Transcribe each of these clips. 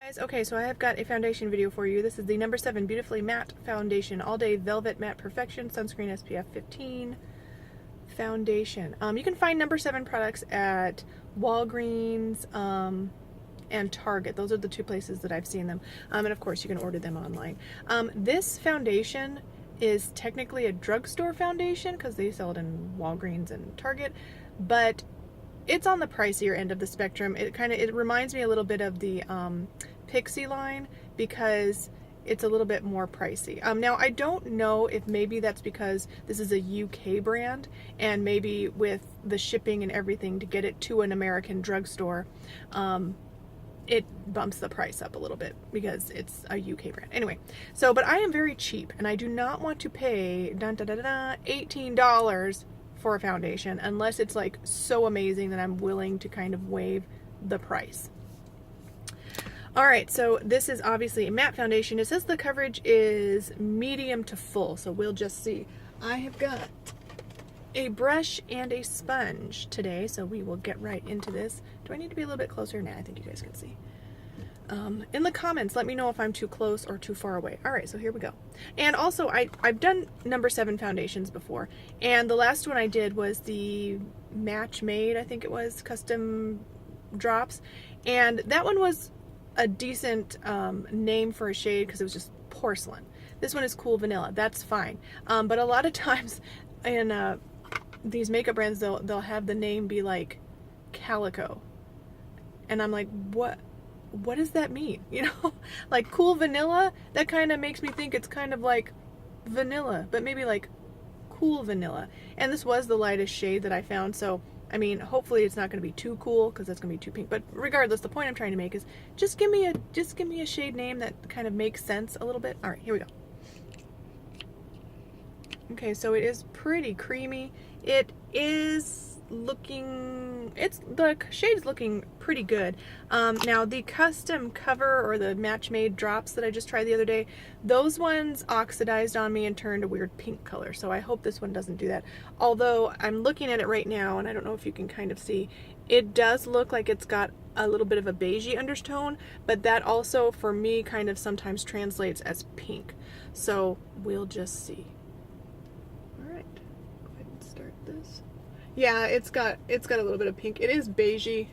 Guys, okay, so I have got a foundation video for you. This is the number 7 Beautifully Matte Foundation All Day Velvet Matte Perfection Sunscreen SPF 15 Foundation. You can find number 7 products at Walgreens and Target. Those are the two places that I've seen them. And of course, you can order them online. This foundation is technically a drugstore foundation because they sell it in Walgreens and Target, but it's on the pricier end of the spectrum. It reminds me a little bit of the Pixi line because it's a little bit more pricey. Now I don't know if maybe that's because this is a UK brand and maybe with the shipping and everything to get it to an American drugstore, it bumps the price up a little bit because it's a UK brand. Anyway, but I am very cheap and I do not want to pay $18 for a foundation unless it's like so amazing that I'm willing to kind of waive the price. Alright, so this is obviously a matte foundation. It says the coverage is medium to full, so we'll just see. I have got a brush and a sponge today, so we will get right into this. Do I need to be a little bit closer? Nah, I think you guys can see. In the comments, let me know if I'm too close or too far away. Alright, so here we go. And also, I've done number 7 foundations before, and the last one I did was the Match Made, I think it was, custom drops, and that one was a decent name for a shade because it was just porcelain. This one is Cool Vanilla. That's fine. But a lot of times in these makeup brands, they'll have the name be like Calico, and I'm like, what does that mean? You know, like Cool Vanilla. That kind of makes me think it's kind of like vanilla, but maybe like Cool Vanilla. And this was the lightest shade that I found, so I mean, hopefully it's not going to be too cool because that's going to be too pink. But regardless, the point I'm trying to make is just give me a shade name that kind of makes sense a little bit. All right, here we go. Okay, so it is pretty creamy. It is looking, the shade's looking pretty good. Now the custom cover or the Match Made drops that I just tried the other day, those ones oxidized on me and turned a weird pink color, so I hope this one doesn't do that. Although I'm looking at it right now and I don't know if you can kind of see, it does look like it's got a little bit of a beigey undertone, but that also for me kind of sometimes translates as pink, so we'll just see. Alright, go ahead and start this. Yeah, it's got a little bit of pink. It is beigey,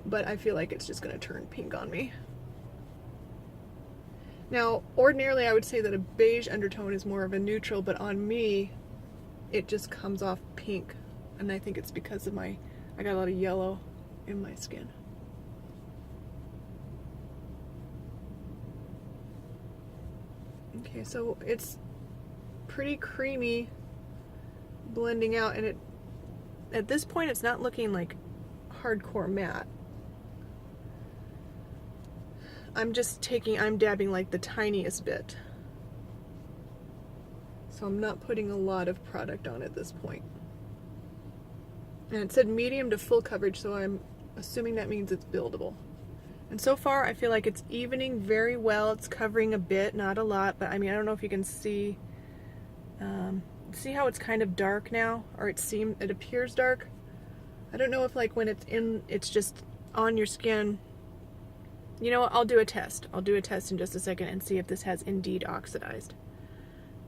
but I feel like it's just going to turn pink on me. Now, ordinarily I would say that a beige undertone is more of a neutral, but on me, it just comes off pink. And I think it's because of I got a lot of yellow in my skin. Okay, so it's pretty creamy blending out, and at this point it's not looking like hardcore matte. I'm dabbing like the tiniest bit. So I'm not putting a lot of product on at this point. And it said medium to full coverage, so I'm assuming that means it's buildable. And so far I feel like it's evening very well. It's covering a bit, not a lot, but I mean, I don't know if you can see see how it's kind of dark now, or it appears dark. I don't know if like when it's just on your skin. You know what, I'll do a test. I'll do a test in just a second and see if this has indeed oxidized.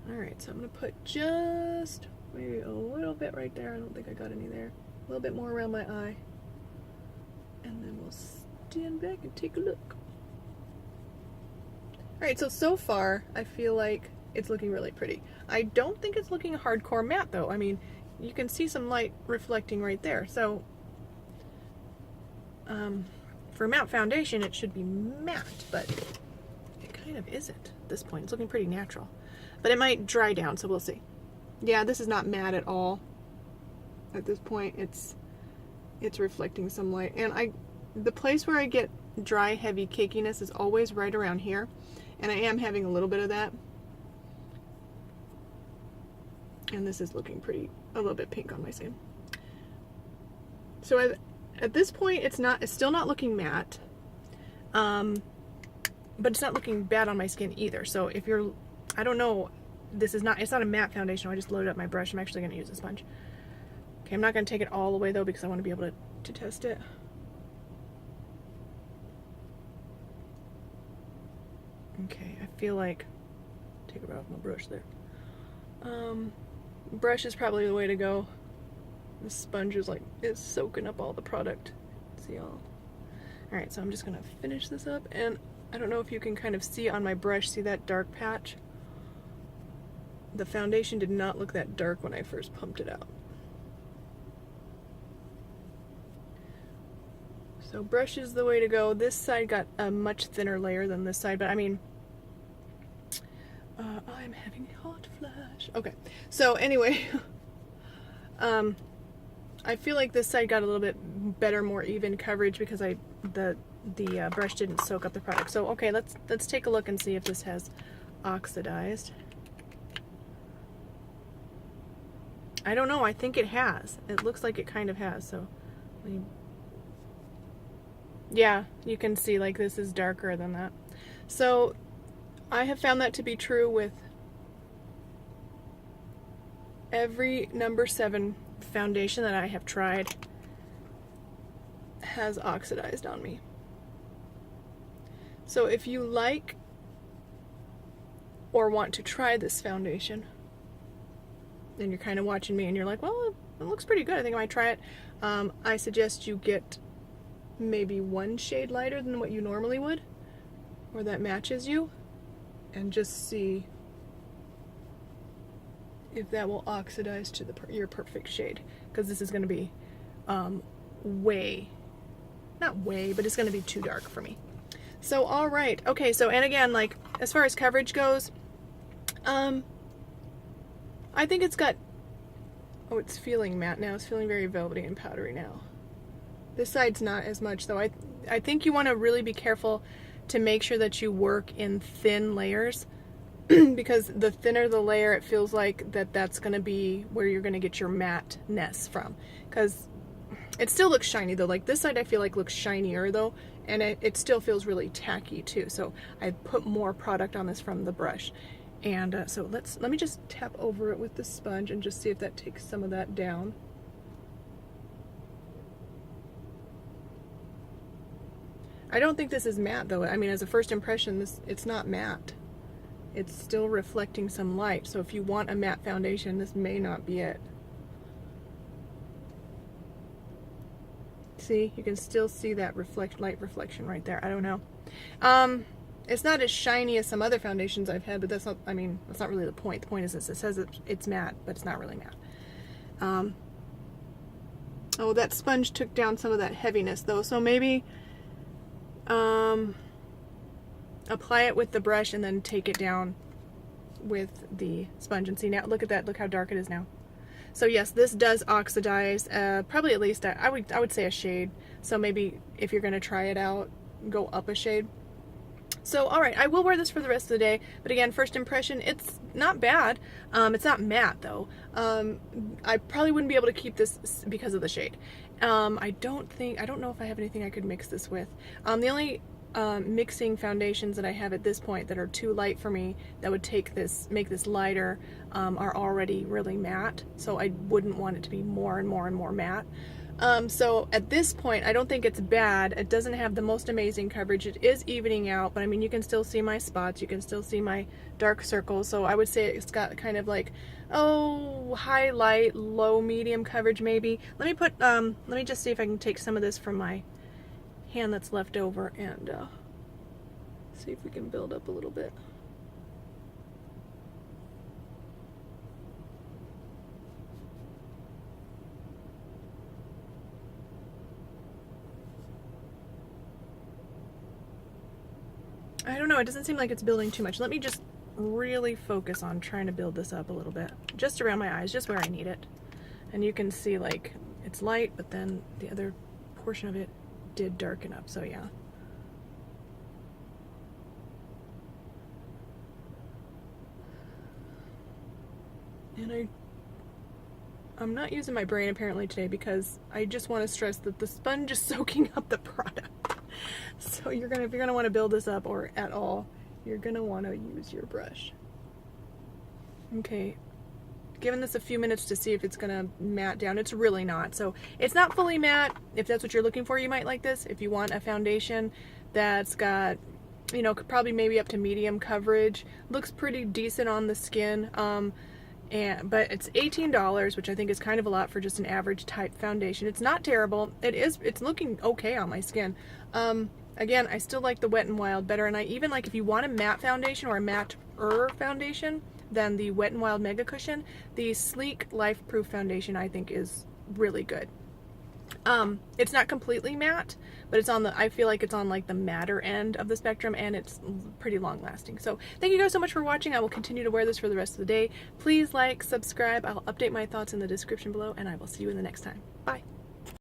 Alright, so I'm going to put just maybe a little bit right there. I don't think I got any there. A little bit more around my eye. And then we'll stand back and take a look. Alright, so far I feel like it's looking really pretty. I don't think it's looking hardcore matte though. I mean, you can see some light reflecting right there. So, for matte foundation, it should be matte, but it kind of isn't at this point. It's looking pretty natural. But it might dry down, so we'll see. Yeah, this is not matte at all. At this point, it's reflecting some light. And the place where I get dry, heavy cakiness is always right around here. And I am having a little bit of that. And this is looking a little bit pink on my skin. So at this point, it's still not looking matte, but it's not looking bad on my skin either. So if I don't know, it's not a matte foundation. I just loaded up my brush. I'm actually going to use a sponge. Okay, I'm not going to take it all the way though because I want to be able to test it. Okay, I feel like, take it right off my brush there. Brush is probably the way to go. The sponge is soaking up all the product. See all. Alright, so I'm just gonna finish this up, and I don't know if you can kind of see on my brush, see that dark patch? The foundation did not look that dark when I first pumped it out. So brush is the way to go. This side got a much thinner layer than this side, but I mean, I'm having a hot flash. Okay, so anyway, I feel like this side got a little bit better, more even coverage because the brush didn't soak up the product. So okay, let's take a look and see if this has oxidized. I don't know. I think it has. It looks like it kind of has. So, yeah, you can see like this is darker than that. So I have found that to be true with every number 7 foundation that I have tried has oxidized on me. So if you like or want to try this foundation, and you're kind of watching me and you're like, well, it looks pretty good, I think I might try it, I suggest you get maybe 1 shade lighter than what you normally would, or that matches you, and just see if that will oxidize to your perfect shade, because this is going to be not way, but it's going to be too dark for me. So alright, okay, so and again, like as far as coverage goes, I think it's got, oh, it's feeling matte now. It's feeling very velvety and powdery now. This side's not as much, though. I think you want to really be careful to make sure that you work in thin layers because the thinner the layer, it feels like that's going to be where you're going to get your matte-ness from. Because it still looks shiny, though. Like this side I feel like looks shinier, though, and it still feels really tacky, too. So I put more product on this from the brush. And so let me just tap over it with the sponge and just see if that takes some of that down. I don't think this is matte though. I mean, as a first impression, it's not matte. It's still reflecting some light. So if you want a matte foundation, this may not be it. See, you can still see that light reflection right there. I don't know. It's not as shiny as some other foundations I've had, but that's not, I mean, that's not really the point. The point is this, it says it's matte, but it's not really matte. Oh, that sponge took down some of that heaviness though, so maybe apply it with the brush and then take it down with the sponge and see. Now look at that, look how dark it is now. So yes, this does oxidize, probably at least I would say a shade. So maybe if you're going to try it out, go up a shade. So, alright, I will wear this for the rest of the day, but again, first impression, it's not bad. It's not matte, though. I probably wouldn't be able to keep this because of the shade. I don't know if I have anything I could mix this with. The only mixing foundations that I have at this point that are too light for me, that would make this lighter, are already really matte, so I wouldn't want it to be more and more and more matte. So at this point, I don't think it's bad. It doesn't have the most amazing coverage. It is evening out, but I mean, you can still see my spots. You can still see my dark circles. So I would say it's got kind of like, oh, highlight, low, medium coverage maybe. Let me just see if I can take some of this from my hand that's left over and see if we can build up a little bit. I don't know, it doesn't seem like it's building too much. Let me just really focus on trying to build this up a little bit. Just around my eyes, just where I need it. And you can see like it's light, but then the other portion of it did darken up, so yeah. And I'm not using my brain apparently today because I just want to stress that the sponge is soaking up the product. So if you're gonna want to build this up, or at all, you're gonna want to use your brush. Okay, giving this a few minutes to see if it's gonna matte down. It's really not. So it's not fully matte. If that's what you're looking for, you might like this. If you want a foundation that's got you know, probably maybe up to medium coverage. Looks pretty decent on the skin. But it's $18, which I think is kind of a lot for just an average type foundation. It's not terrible. It's looking okay on my skin. Again, I still like the Wet n Wild better, and I even like, if you want a matte foundation or a matte-er foundation than the Wet n Wild Mega Cushion, the Sleek Life Proof foundation I think is really good. It's not completely matte, but it's on the, I feel like it's on like the matter end of the spectrum, and it's pretty long lasting. So thank you guys so much for watching. I will continue to wear this for the rest of the day. Please like, subscribe. I'll update my thoughts in the description below, and I will see you in the next time. Bye.